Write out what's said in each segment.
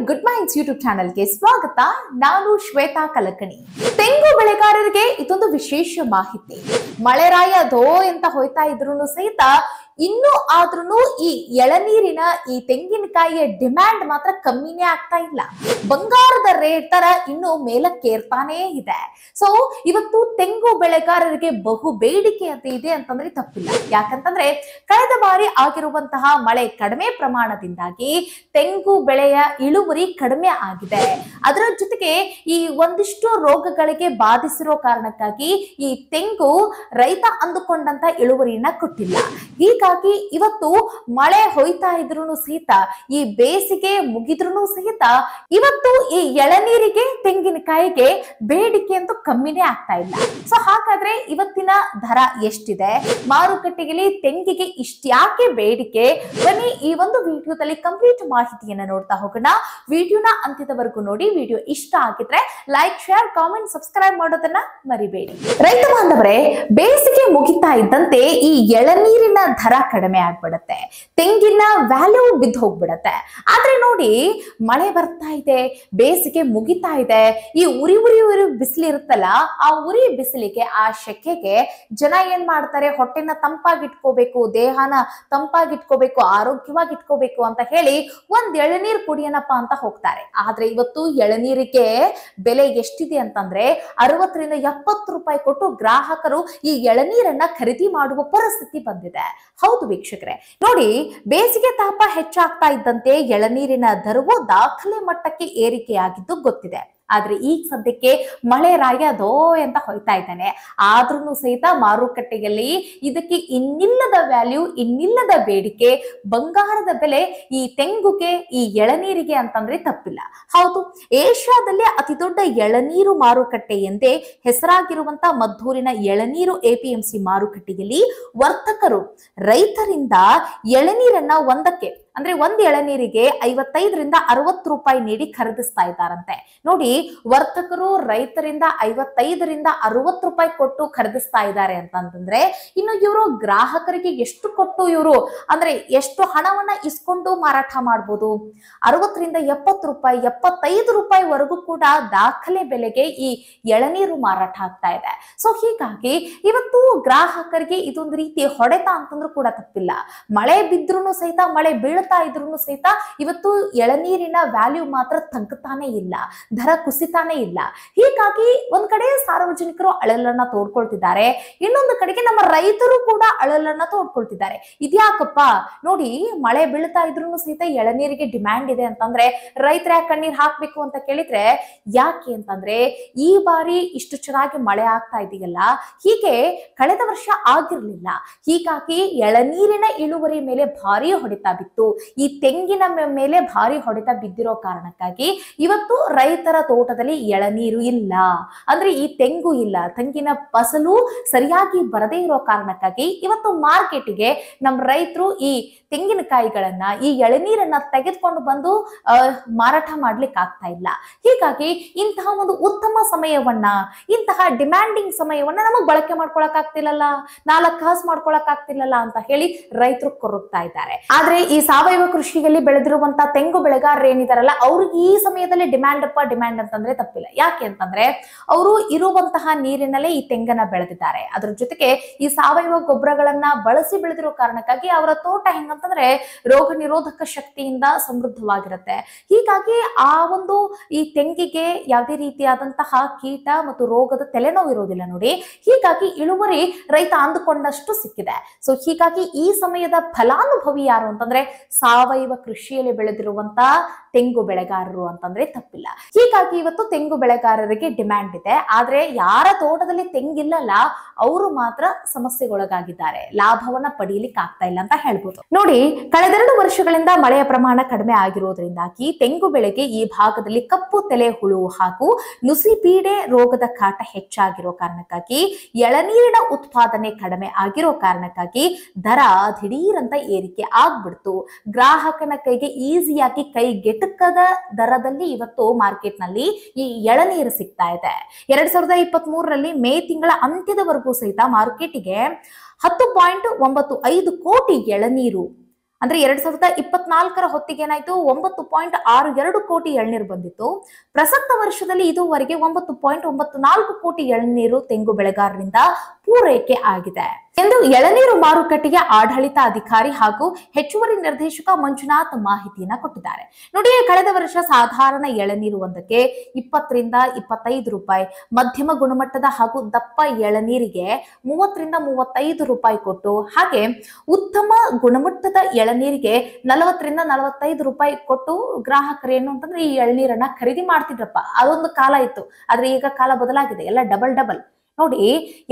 Good minds YouTube ಚಾನೆಲ್ಗೆ ಸ್ವಾಗತ. ನಾನು ಶ್ವೇತಾ ಕಲಕಣಿ. ತೆಂಗು ಬೆಳೆಗಾರರಿಗೆ ಇದೊಂದು ವಿಶೇಷ ಮಾಹಿತಿ. ಮಳೆರಾಯ ಧೋ ಅಂತ ಹೋಯ್ತಾ ಇದ್ರು ಸಹಿತ ಇನ್ನೂ ಆದ್ರೂ ಈ ಎಳನೀರಿನ ಈ ತೆಂಗಿನಕಾಯಿಯ ಡಿಮ್ಯಾಂಡ್ ಮಾತ್ರ ಕಮ್ಮಿನೇ ಆಗ್ತಾ ಇಲ್ಲ. ಬಂಗಾರದ ರೇಟ್ ತರ ಇನ್ನು ಮೇಲಕ್ಕೇರ್ತಾನೇ ಇದೆ. ಸೊ ಇವತ್ತು ತೆಂಗು ಬೆಳೆಗಾರರಿಗೆ ಬಹು ಬೇಡಿಕೆ ಅಂತ ಇದೆ ಅಂತಂದ್ರೆ ತಪ್ಪಿಲ್ಲ. ಯಾಕಂತಂದ್ರೆ ಕಳೆದ ಬಾರಿ ಆಗಿರುವಂತಹ ಮಳೆ ಕಡಿಮೆ ಪ್ರಮಾಣದಿಂದಾಗಿ ತೆಂಗು ಬೆಳೆಯ ಇಳುವರಿ ಕಡಿಮೆ ಆಗಿದೆ. ಅದರ ಜೊತೆಗೆ ಈ ಒಂದಿಷ್ಟು ರೋಗಗಳಿಗೆ ಬಾಧಿಸಿರೋ ಕಾರಣಕ್ಕಾಗಿ ಈ ತೆಂಗು ರೈತ ಅಂದುಕೊಂಡಂತ ಇಳುವರಿಯನ್ನ ಕೊಟ್ಟಿಲ್ಲ. ಹೀಗಾಗಿ ಇವತ್ತು ಮಳೆ ಹೋಯ್ತಾ ಇದ್ರು ಸಹಿತ, ಈ ಬೇಸಿಗೆ ಮುಗಿದ್ರೂ ಸಹಿತ ಇವತ್ತು ಈ ಎಳನೀರಿಗೆ ತೆಂಗಿನಕಾಯಿಗೆ ಬೇಡಿಕೆ ಅಂತೂ ಕಮ್ಮಿನೇ ಆಗ್ತಾ ಇಲ್ಲ. ಸೊ ಹಾಗಾದ್ರೆ ಇವತ್ತಿನ ದರ ಎಷ್ಟಿದೆ, ಮಾರುಕಟ್ಟೆಯಲ್ಲಿ ತೆಂಗಿಗೆ ಇಷ್ಟ್ಯಾಕೆ ಬೇಡಿಕೆ, ಬನ್ನಿ ಈ ಒಂದು ವಿಡಿಯೋದಲ್ಲಿ ಕಂಪ್ಲೀಟ್ ಮಾಹಿತಿಯನ್ನ ನೋಡ್ತಾ ಹೋಗೋಣ. ವಿಡಿಯೋನ ಅಂತ್ಯದವರೆಗೂ ನೋಡಿ. ವಿಡಿಯೋ ಇಷ್ಟ ಆಗಿದ್ರೆ ಲೈಕ್, ಶೇರ್, ಕಾಮೆಂಟ್, ಸಬ್ಸ್ಕ್ರೈಬ್ ಮಾಡೋದನ್ನ ಮರಿಬೇಡಿ. ರೈತ ಬಾಂಧವರೇ, ಬೇಸಿಗೆ ಮುಗಿತಾ ಇದ್ದಂತೆ ಈ ಎಳನೀರಿನ ದರ ಕಡಿಮೆ ಆಗ್ಬಿಡತ್ತೆ, ತೆಂಗಿನ ವ್ಯಾಲ್ಯೂ ಬಿದ್ದು ಹೋಗ್ಬಿಡತ್ತೆ. ಆದ್ರೆ ನೋಡಿ, ಮಳೆ ಬರ್ತಾ ಇದೆ, ಬೇಸಿಗೆ ಮುಗಿತಾ ಇದೆ, ಈ ಉರಿ ಬಿಸಿಲು ಇರುತ್ತಲ್ಲ, ಆ ಉರಿ ಬಿಸಿಲಿಗೆ, ಆ ಶೆಕೆಗೆ ಜನ ಏನ್ ಮಾಡ್ತಾರೆ, ಹೊಟ್ಟೆನ ತಂಪಾಗಿಟ್ಕೋಬೇಕು, ದೇಹನ ತಂಪಾಗಿಟ್ಕೋಬೇಕು, ಆರೋಗ್ಯವಾಗಿಟ್ಕೋಬೇಕು ಅಂತ ಹೇಳಿ ಒಂದ್ ಎಳನೀರ್ ಕುಡಿಯನಪ್ಪ ಅಂತ ಹೋಗ್ತಾರೆ. ಆದ್ರೆ ಇವತ್ತು ಎಳನೀರಿಗೆ ಬೆಲೆ ಎಷ್ಟಿದೆ ಅಂತಂದ್ರೆ 60 ರಿಂದ 70 ರೂಪಾಯಿ ಕೊಟ್ಟು ಗ್ರಾಹಕರು ಈ ಎಳನೀರನ್ನ ಖರೀದಿ ಮಾಡುವ ಪರಿಸ್ಥಿತಿ ಬಂದಿದೆ. ಹೌದು ವೀಕ್ಷಕರೇ, ನೋಡಿ, ಬೇಸಿಗೆ ತಾಪ ಹೆಚ್ಚಾಗ್ತಾ ಇದ್ದಂತೆ ಎಳನೀರಿನ ದರವು ದಾಖಲೆ ಮಟ್ಟಕ್ಕೆ ಏರಿಕೆಯಾಗಿದ್ದು ಗೊತ್ತಿದೆ. ಆದ್ರೆ ಈಗ ಸದ್ಯಕ್ಕೆ ಮಳೆ ರಾಯ ದೋ ಅಂತ ಹೋಯ್ತಾ ಇದ್ದಾನೆ. ಆದ್ರೂ ಸಹಿತ ಮಾರುಕಟ್ಟೆಯಲ್ಲಿ ಇದಕ್ಕೆ ಇನ್ನಿಲ್ಲದ ವ್ಯಾಲ್ಯೂ, ಇನ್ನಿಲ್ಲದ ಬೇಡಿಕೆ, ಬಂಗಾರದ ಬೆಲೆ ಈ ತೆಂಗುಗೆ, ಈ ಎಳನೀರಿಗೆ ಅಂತಂದ್ರೆ ತಪ್ಪಿಲ್ಲ. ಹೌದು, ಏಷ್ಯಾದಲ್ಲಿ ಅತಿ ದೊಡ್ಡ ಎಳನೀರು ಮಾರುಕಟ್ಟೆ ಎಂದೇ ಹೆಸರಾಗಿರುವಂತ ಮದ್ದೂರಿನ ಎಳನೀರು ಎಪಿಎಂಸಿ ಮಾರುಕಟ್ಟೆಯಲ್ಲಿ ವರ್ತಕರು ರೈತರಿಂದ ಎಳನೀರನ್ನ ಒಂದ್ ಎಳನೀರಿಗೆ 55 ರಿಂದ 60 ರೂಪಾಯಿ ನೀಡಿ ಖರೀದಿಸ್ತಾ ಇದ್ದಾರಂತೆ. ನೋಡಿ, ವರ್ತಕರು ರೈತರಿಂದ 55 ರಿಂದ 60 ರೂಪಾಯಿ ಕೊಟ್ಟು ಖರೀದಿಸ್ತಾ ಇದ್ದಾರೆ ಅಂತಂದ್ರೆ ಇನ್ನು ಇವರು ಗ್ರಾಹಕರಿಗೆ ಎಷ್ಟು ಕೊಟ್ಟು ಇವರು ಅಂದ್ರೆ ಎಷ್ಟು ಹಣವನ್ನ ಇಸ್ಕೊಂಡು ಮಾರಾಟ ಮಾಡ್ಬೋದು? 60 ರಿಂದ 70 ರೂಪಾಯಿ, 75 ರೂಪಾಯಿ ವರೆಗೂ ಕೂಡ ದಾಖಲೆ ಬೆಲೆಗೆ ಈ ಎಳನೀರು ಮಾರಾಟ ಆಗ್ತಾ ಇದೆ. ಸೊ ಹೀಗಾಗಿ ಇವತ್ತು ಗ್ರಾಹಕರಿಗೆ ಇದೊಂದು ರೀತಿ ಹೊಡೆತ ಅಂತಂದ್ರೂ ಕೂಡ ತಪ್ಪಿಲ್ಲ. ಮಳೆ ಬಿದ್ರೂ ಸಹಿತ, ಮಳೆ ಬೀಳ್ತಾ ಇದ್ರು ಸಹಿತ ಇವತ್ತು ಎಳನೀರಿನ ವ್ಯಾಲ್ಯೂ ಮಾತ್ರ ತಗ್ತಾನೆ ಇಲ್ಲ, ದರ ಕುಸಿತಾನೆ ಇಲ್ಲ. ಹೀಗಾಗಿ ಒಂದ್ ಕಡೆ ಸಾರ್ವಜನಿಕರು ಅಳಲನ್ನ ತೋಡ್ಕೊಳ್ತಿದ್ದಾರೆ, ಇನ್ನೊಂದು ಕಡೆಗೆ ನಮ್ಮ ರೈತರು ಕೂಡ ಅಳಲನ್ನ ತೋಡ್ಕೊಳ್ತಿದ್ದಾರೆ. ಇದ್ಯಾಕಪ್ಪ? ನೋಡಿ, ಮಳೆ ಬೀಳ್ತಾ ಇದ್ರು ಸಹಿತ ಎಳನೀರಿಗೆ ಡಿಮ್ಯಾಂಡ್ ಇದೆ ಅಂತಂದ್ರೆ ರೈತರ ಕಣ್ಣೀರ್ ಹಾಕ್ಬೇಕು ಅಂತ ಕೇಳಿದ್ರೆ ಯಾಕೆ ಅಂತಂದ್ರೆ ಈ ಬಾರಿ ಇಷ್ಟು ಚೆನ್ನಾಗಿ ಮಳೆ ಆಗ್ತಾ ಇದೆಯಲ್ಲ, ಹೀಗೆ ಕಳೆದ ವರ್ಷ ಆಗಿರ್ಲಿಲ್ಲ. ಹೀಗಾಗಿ ಎಳನೀರಿನ ಇಳುವರಿ ಮೇಲೆ ಭಾರಿ ಹೊಡೆತ ಬಿತ್ತು, ಈ ತೆಂಗಿನ ಮೇಲೆ ಭಾರಿ ಹೊಡೆತ ಬಿದ್ದಿರೋ ಕಾರಣಕ್ಕಾಗಿ ಇವತ್ತು ರೈತರ ತೋಟದಲ್ಲಿ ಎಳನೀರು ಇಲ್ಲ, ಅಂದ್ರೆ ಈ ತೆಂಗು ಇಲ್ಲ, ತೆಂಗಿನ ಫಸಲು ಸರಿಯಾಗಿ ಬರದೇ ಇರೋ ಕಾರಣಕ್ಕಾಗಿ ಇವತ್ತು ಮಾರ್ಕೆಟ್ಗೆ ನಮ್ಮ ರೈತರು ಈ ತೆಂಗಿನಕಾಯಿಗಳನ್ನ, ಈ ಎಳನೀರನ್ನ ತೆಗೆದುಕೊಂಡು ಬಂದು ಮಾರಾಟ ಮಾಡ್ಲಿಕ್ಕೆ ಆಗ್ತಾ ಇಲ್ಲ. ಹೀಗಾಗಿ ಇಂತಹ ಒಂದು ಉತ್ತಮ ಸಮಯವನ್ನ, ಇಂತಹ ಡಿಮ್ಯಾಂಡಿಂಗ್ ಸಮಯವನ್ನ ನಮಗ್ ಬಳಕೆ ಮಾಡ್ಕೊಳಕ್ ಆಗ್ತಿಲ್ಲಲ್ಲ, 4 ಕಾಸು ಮಾಡ್ಕೊಳಕ್ ಆಗ್ತಿಲ್ಲಲ್ಲ ಅಂತ ಹೇಳಿ ರೈತರು ಕೊರಗ್ತಾ ಇದ್ದಾರೆ. ಆದ್ರೆ ಈ ಸಾವಯವ ಕೃಷಿಯಲ್ಲಿ ಬೆಳೆದಿರುವಂತಹ ತೆಂಗು ಬೆಳೆಗಾರರು ಏನಿದಾರಲ್ಲ, ಅವ್ರಿಗೆ ಈ ಸಮಯದಲ್ಲಿ ಡಿಮ್ಯಾಂಡ್ ಅಂತಂದ್ರೆ ತಪ್ಪಿಲ್ಲ. ಯಾಕೆ ಅಂತಂದ್ರೆ ಅವರು ಇರುವಂತಹ ನೀರಿನಲ್ಲೇ ಈ ತೆಂಗನ್ನ ಬೆಳೆದಿದ್ದಾರೆ. ಅದ್ರ ಜೊತೆಗೆ ಈ ಸಾವಯವ ಗೊಬ್ಬರಗಳನ್ನ ಬಳಸಿ ಬೆಳೆದಿರೋ ಕಾರಣಕ್ಕಾಗಿ ಅವರ ತೋಟ ಹೆಂಗಂತಂದ್ರೆ ರೋಗ ನಿರೋಧಕ ಶಕ್ತಿಯಿಂದ ಸಮೃದ್ಧವಾಗಿರುತ್ತೆ. ಹೀಗಾಗಿ ಆ ಒಂದು ಈ ತೆಂಗಿಗೆ ಯಾವುದೇ ರೀತಿಯಾದಂತಹ ಕೀಟ ಮತ್ತು ರೋಗದ ತಲೆನೋವು ಇರೋದಿಲ್ಲ ನೋಡಿ. ಹೀಗಾಗಿ ಇಳುವರಿ ರೈತ ಅಂದುಕೊಂಡಷ್ಟು ಸಿಕ್ಕಿದೆ. ಸೊ ಹೀಗಾಗಿ ಈ ಸಮಯದ ಫಲಾನುಭವಿ ಯಾರು ಅಂತಂದ್ರೆ ಸಾವಯವ ಕೃಷಿಯಲ್ಲಿ ಬೆಳೆದಿರುವಂತ ತೆಂಗು ಬೆಳೆಗಾರರು ಅಂತಂದ್ರೆ ತಪ್ಪಿಲ್ಲ. ಹೀಗಾಗಿ ಇವತ್ತು ತೆಂಗು ಬೆಳೆಗಾರರಿಗೆ ಡಿಮ್ಯಾಂಡ್ ಇದೆ. ಆದ್ರೆ ಯಾರ ತೋಟದಲ್ಲಿ ತೆಂಗಿಲ್ಲಲ್ಲ ಅವರು ಮಾತ್ರ ಸಮಸ್ಯೆಗೊಳಗಾಗಿದ್ದಾರೆ, ಲಾಭವನ್ನ ಪಡೀಲಿಕ್ಕೆ ಆಗ್ತಾ ಇಲ್ಲ ಅಂತ ಹೇಳ್ಬೋದು. ನೋಡಿ, ಕಳೆದ 2 ವರ್ಷಗಳಿಂದ ಮಳೆಯ ಪ್ರಮಾಣ ಕಡಿಮೆ ಆಗಿರೋದ್ರಿಂದಾಗಿ ತೆಂಗು ಬೆಳೆಗೆ ಈ ಭಾಗದಲ್ಲಿ ಕಪ್ಪು ತಲೆ ಹುಳು ಹಾಗೂ ನುಸಿ ಪೀಡೆ ರೋಗದ ಕಾಟ ಹೆಚ್ಚಾಗಿರೋ ಕಾರಣಕ್ಕಾಗಿ ಎಳನೀರಿನ ಉತ್ಪಾದನೆ ಕಡಿಮೆ ಆಗಿರೋ ಕಾರಣಕ್ಕಾಗಿ ದರ ದಿಢೀರಂತ ಏರಿಕೆ ಆಗ್ಬಿಡ್ತು. ಗ್ರಾಹಕನ ಕೈಗೆ ಈಸಿಯಾಗಿ ಕೈಗೆಟಕದ ದರದಲ್ಲಿ ಇವತ್ತು ಮಾರ್ಕೆಟ್ ನಲ್ಲಿ ಈ ಎಳನೀರು ಸಿಗ್ತಾ ಇದೆ. 2023ರಲ್ಲಿ ಮೇ ತಿಂಗಳ ಅಂತ್ಯದವರೆಗೂ ಸಹಿತ ಮಾರ್ಕೆಟಿಗೆ 10.95 ಕೋಟಿ ಎಳನೀರು ಅಂದ್ರೆ 2024 ಹೊತ್ತಿಗೆ ಏನಾಯ್ತು 9.62 ಕೋಟಿ ಎಳ್ನೀರು ಬಂದಿತ್ತು. ಪ್ರಸಕ್ತ ವರ್ಷದಲ್ಲಿ ಇದುವರೆಗೆ 9.94 ಕೋಟಿ ಎಳ್ನೀರು ತೆಂಗು ಬೆಳೆಗಾರರಿಂದ ಪೂರೈಕೆ ಆಗಿದೆ ಎಂದು ಎಳನೀರು ಮಾರುಕಟ್ಟೆಗೆ ಆಡಳಿತಾಧಿಕಾರಿ ಹಾಗೂ ಹೆಚ್ಚುವರಿ ನಿರ್ದೇಶಕ ಮಂಜುನಾಥ್ ಮಾಹಿತಿಯನ್ನ ಕೊಟ್ಟಿದ್ದಾರೆ. ನೋಡಿ, ಕಳೆದ ವರ್ಷ ಸಾಧಾರಣ ಎಳನೀರು ಒಂದಕ್ಕೆ 20 ರಿಂದ 25 ರೂಪಾಯಿ, ಮಧ್ಯಮ ಗುಣಮಟ್ಟದ ಹಾಗೂ ದಪ್ಪ ಎಳನೀರಿಗೆ 30 ರಿಂದ 35 ರೂಪಾಯಿ ಕೊಟ್ಟು, ಹಾಗೆ ಉತ್ತಮ ಗುಣಮಟ್ಟದ ಎಳನೀರಿಗೆ 40 ರಿಂದ 45 ರೂಪಾಯಿ ಕೊಟ್ಟು ಗ್ರಾಹಕರು ಏನು ಅಂತಂದ್ರೆ ಈ ಎಳನೀರನ್ನ ಖರೀದಿ ಮಾಡ್ತಿದ್ರಪ್ಪ. ಅದೊಂದು ಕಾಲ ಇತ್ತು. ಆದ್ರೆ ಈಗ ಕಾಲ ಬದಲಾಗಿದೆ, ಎಲ್ಲ ಡಬಲ್. ನೋಡಿ,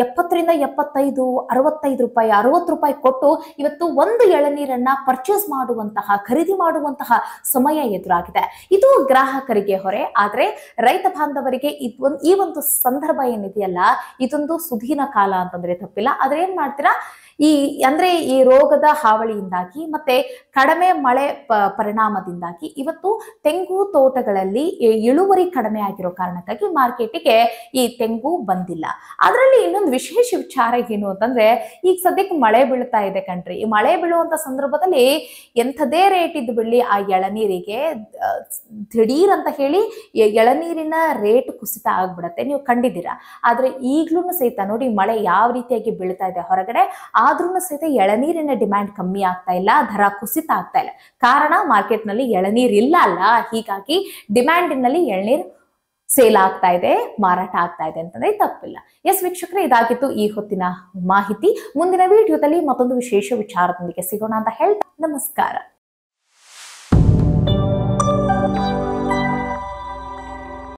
70 ರಿಂದ 75, 65 ರೂಪಾಯಿ, 60 ರೂಪಾಯಿ ಕೊಟ್ಟು ಇವತ್ತು ಒಂದು ಎಳನೀರನ್ನ ಪರ್ಚೇಸ್ ಮಾಡುವಂತಹ, ಖರೀದಿ ಮಾಡುವಂತಹ ಸಮಯ ಎದುರಾಗಿದೆ. ಇದು ಗ್ರಾಹಕರಿಗೆ ಹೊರೆ. ಆದ್ರೆ ರೈತ ಬಾಂಧವರಿಗೆ ಈ ಒಂದು ಸಂದರ್ಭ ಏನಿದೆಯಲ್ಲ, ಇದೊಂದು ಸುದೀನ ಕಾಲ ಅಂತಂದ್ರೆ ತಪ್ಪಿಲ್ಲ. ಆದ್ರೆ ಏನ್ ಮಾಡ್ತೀರಾ, ಈ ರೋಗದ ಹಾವಳಿಯಿಂದಾಗಿ ಮತ್ತೆ ಕಡಿಮೆ ಮಳೆ ಪರಿಣಾಮದಿಂದಾಗಿ ಇವತ್ತು ತೆಂಗು ತೋಟಗಳಲ್ಲಿ ಇಳುವರಿ ಕಡಿಮೆ ಆಗಿರೋ ಕಾರಣಕ್ಕಾಗಿ ಮಾರ್ಕೆಟಿಗೆ ಈ ತೆಂಗು ಬಂದಿಲ್ಲ. ಅದರಲ್ಲಿ ಇನ್ನೊಂದು ವಿಶೇಷ ವಿಚಾರ ಏನು ಅಂತಂದ್ರೆ, ಈಗ ಸದ್ಯಕ್ಕೆ ಮಳೆ ಬೀಳ್ತಾ ಇದೆ ಕಣ್ರಿ. ಈ ಮಳೆ ಬೀಳುವಂತ ಸಂದರ್ಭದಲ್ಲಿ ಎಂಥದೇ ರೇಟ್ ಇದ್ದು ಬಿಡ್ಲಿ, ಆ ಎಳನೀರಿಗೆ ದಿಢೀರ್ ಅಂತ ಹೇಳಿ ಎಳನೀರಿನ ರೇಟ್ ಕುಸಿತ ಆಗ್ಬಿಡತ್ತೆ. ನೀವು ಕಂಡಿದ್ದೀರಾ. ಆದ್ರೆ ಈಗ್ಲೂ ಸಹಿತ ನೋಡಿ, ಮಳೆ ಯಾವ ರೀತಿಯಾಗಿ ಬೀಳ್ತಾ ಇದೆ ಹೊರಗಡೆ, ಆದ್ರೂ ಸಹಿತ ಎಳನೀರಿನ ಡಿಮ್ಯಾಂಡ್ ಕಮ್ಮಿ ಆಗ್ತಾ ಇಲ್ಲ, ದರ ಕುಸಿತ ಆಗ್ತಾ ಇಲ್ಲ. ಕಾರಣ, ಮಾರ್ಕೆಟ್ ನಲ್ಲಿ ಎಳನೀರ್ ಇಲ್ಲ ಅಲ್ಲ, ಹೀಗಾಗಿ ಡಿಮ್ಯಾಂಡಿನಲ್ಲಿ ಎಳನೀರ್ ಸೇಲ್ ಆಗ್ತಾ ಇದೆ, ಮಾರಾಟ ಆಗ್ತಾ ಇದೆ ಅಂತಂದ್ರೆ ತಪ್ಪಿಲ್ಲ. ಎಸ್ ವೀಕ್ಷಕರೇ, ಇದಾಗಿತ್ತು ಈ ಹೊತ್ತಿನ ಮಾಹಿತಿ. ಮುಂದಿನ ವಿಡಿಯೋದಲ್ಲಿ ಮತ್ತೊಂದು ವಿಶೇಷ ವಿಚಾರದೊಂದಿಗೆ ಸಿಗೋಣ ಅಂತ ಹೇಳ್ತಾ ನಮಸ್ಕಾರ.